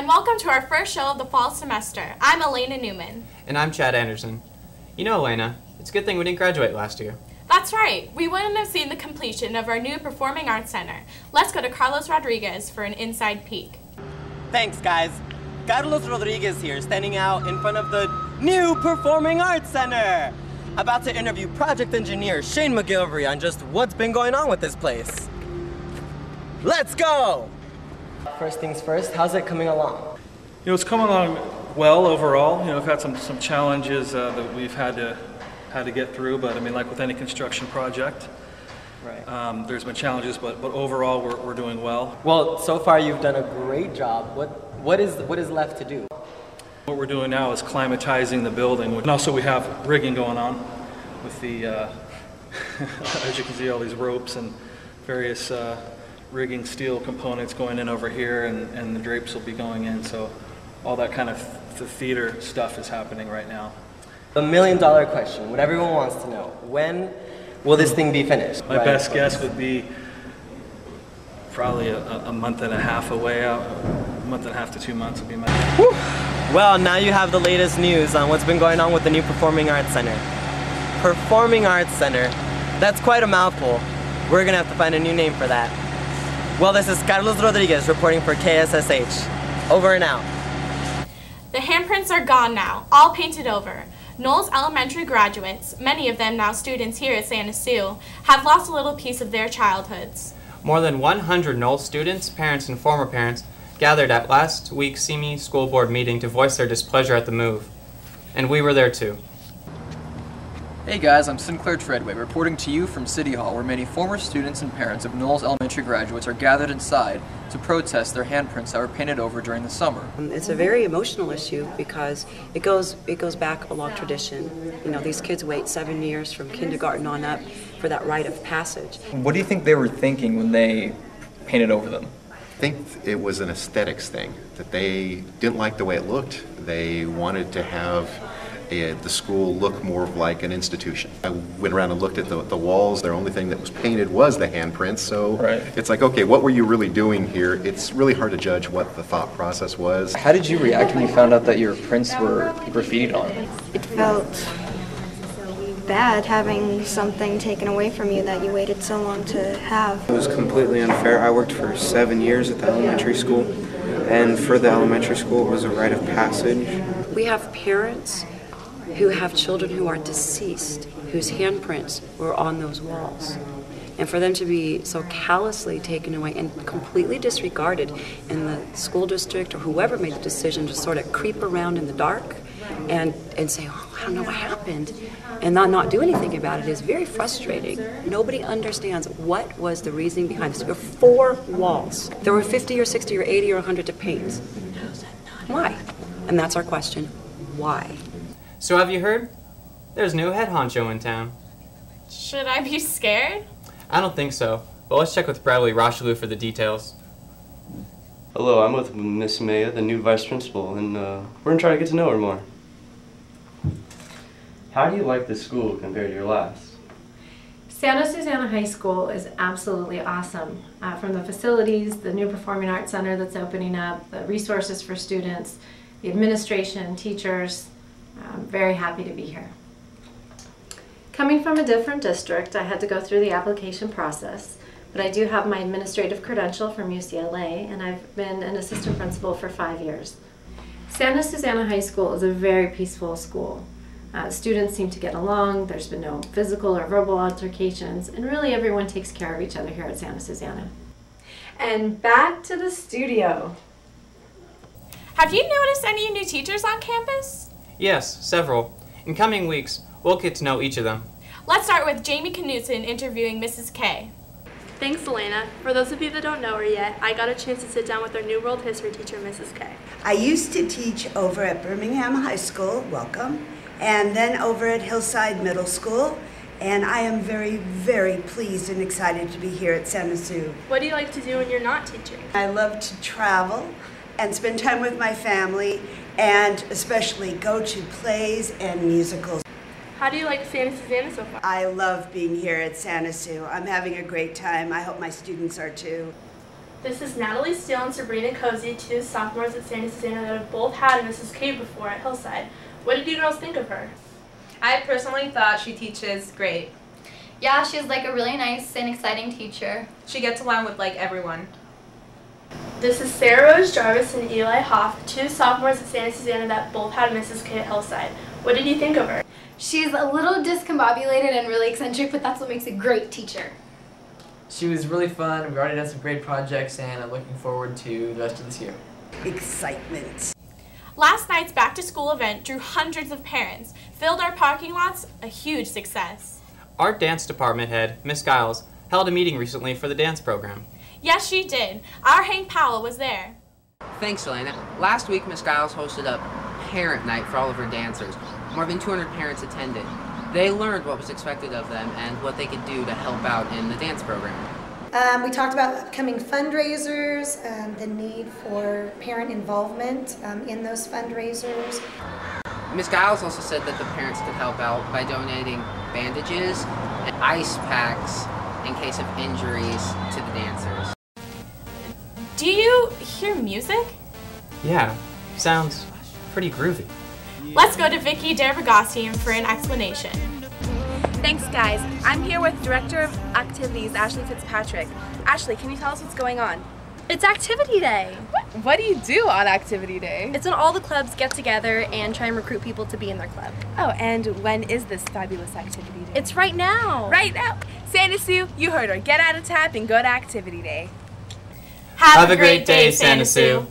and welcome to our first show of the fall semester. I'm Elena Newman. And I'm Chad Anderson. You know, Elena, it's a good thing we didn't graduate last year. That's right. We wouldn't have seen the completion of our new Performing Arts Center. Let's go to Carlos Rodriguez for an inside peek. Thanks, guys. Carlos Rodriguez here, standing out in front of the new Performing Arts Center. About to interview project engineer Shane McGilvery on just what's been going on with this place. Let's go! First things first, how's it coming along? You know, it's coming along well overall. You know, we've had some challenges that we've had to get through, but I mean, like with any construction project, right. There's been challenges, but overall we're doing well. Well, so far you've done a great job. What is left to do? What we're doing now is climatizing the building, and also we have rigging going on with the, as you can see, all these ropes and various rigging steel components going in over here, and the drapes will be going in, so all that kind of the theater stuff is happening right now. The $1,000,000 question, what everyone wants to know, when will this thing be finished? My best guess would be probably a month and a half away out. A month and a half to 2 months would be my guess. Whew. Well, now you have the latest news on what's been going on with the new Performing Arts Center. Performing Arts Center, that's quite a mouthful. We're gonna have to find a new name for that. Well, this is Carlos Rodriguez reporting for KSSH. Over and out. The handprints are gone now, all painted over. Knowles Elementary graduates, many of them now students here at Santa Sue, have lost a little piece of their childhoods. More than 100 Knowles students, parents, and former parents gathered at last week's CME school board meeting to voice their displeasure at the move. And we were there too. Hey guys, I'm Sinclair Treadway, reporting to you from City Hall, where many former students and parents of Knowles Elementary graduates are gathered inside to protest their handprints that were painted over during the summer. It's a very emotional issue because it goes back a long tradition. You know, these kids wait 7 years from kindergarten on up for that rite of passage. What do you think they were thinking when they painted over them? I think it was an aesthetics thing, that they didn't like the way it looked. They wanted to have the school look more like an institution. I went around and looked at the walls. Their only thing that was painted was the handprints, so It's like, okay, what were you really doing here? It's really hard to judge what the thought process was. How did you react when you found out that your prints were graffitied on? It felt bad having something taken away from you that you waited so long to have. It was completely unfair. I worked for 7 years at the elementary school, and for the elementary school it was a rite of passage. We have parents who have children who are deceased, whose handprints were on those walls. And for them to be so callously taken away and completely disregarded, in the school district or whoever made the decision to sort of creep around in the dark and say, oh, I don't know what happened, and not do anything about it is very frustrating. Nobody understands what was the reasoning behind this. There were 4 walls. There were 50 or 60 or 80 or 100 to paint. Why? And that's our question. Why? So have you heard? There's a new head honcho in town. Should I be scared? I don't think so, but let's check with Bradley Rocheleau for the details. Hello, I'm with Miss Maya, the new vice principal, and we're going to try to get to know her more. How do you like this school compared to your last? Santa Susana High School is absolutely awesome. From the facilities, the new Performing Arts Center that's opening up, the resources for students, the administration, teachers. I'm very happy to be here. Coming from a different district, I had to go through the application process, but I do have my administrative credential from UCLA, and I've been an assistant principal for 5 years. Santa Susana High School is a very peaceful school. Students seem to get along, there's been no physical or verbal altercations, and really everyone takes care of each other here at Santa Susana. And back to the studio. Have you noticed any new teachers on campus? Yes, several. In coming weeks, we'll get to know each of them. Let's start with Jamie Knutson interviewing Mrs. K. Thanks, Elena. For those of you that don't know her yet, I got a chance to sit down with our new world history teacher, Mrs. K. I used to teach over at Birmingham High School, welcome, and then over at Hillside Middle School, and I am very, very pleased and excited to be here at Santa Sue. What do you like to do when you're not teaching? I love to travel and spend time with my family, and especially go to plays and musicals. How do you like Santa Susana so far? I love being here at Santa Sue. I'm having a great time. I hope my students are too. This is Natalie Steele and Sabrina Cozy, two sophomores at Santa Susana that have both had a Mrs. K before at Hillside. What did you girls think of her? I personally thought she teaches great. Yeah, she's like a really nice and exciting teacher. She gets along with like everyone. This is Sarah Rose Jarvis and Eli Hoff, two sophomores at Santa Susana that both had a Mrs. K at Hillside. What did you think of her? She's a little discombobulated and really eccentric, but that's what makes a great teacher. She was really fun. We've already done some great projects, and I'm looking forward to the rest of this year. Excitement. Last night's back-to-school event drew hundreds of parents, filled our parking lots, a huge success. Our dance department head, Miss Giles, held a meeting recently for the dance program. Yes, she did. Our Hank Powell was there. Thanks, Elena. Last week, Miss Giles hosted a parent night for all of her dancers. More than 200 parents attended. They learned what was expected of them and what they could do to help out in the dance program. We talked about upcoming fundraisers, the need for parent involvement in those fundraisers. Ms. Giles also said that the parents could help out by donating bandages and ice packs in case of injuries to the dancers. Do you hear music? Yeah, sounds pretty groovy. Let's go to Vicky Dervagossian for an explanation. Thanks, guys. I'm here with Director of Activities, Ashley Fitzpatrick. Ashley, can you tell us what's going on? It's Activity Day. What do you do on Activity Day? It's when all the clubs get together and try and recruit people to be in their club. Oh, and when is this fabulous Activity Day? It's right now. Right now. Santa Sue, you heard her. Get out of tap and go to Activity Day. Have a great day, Santa Sue.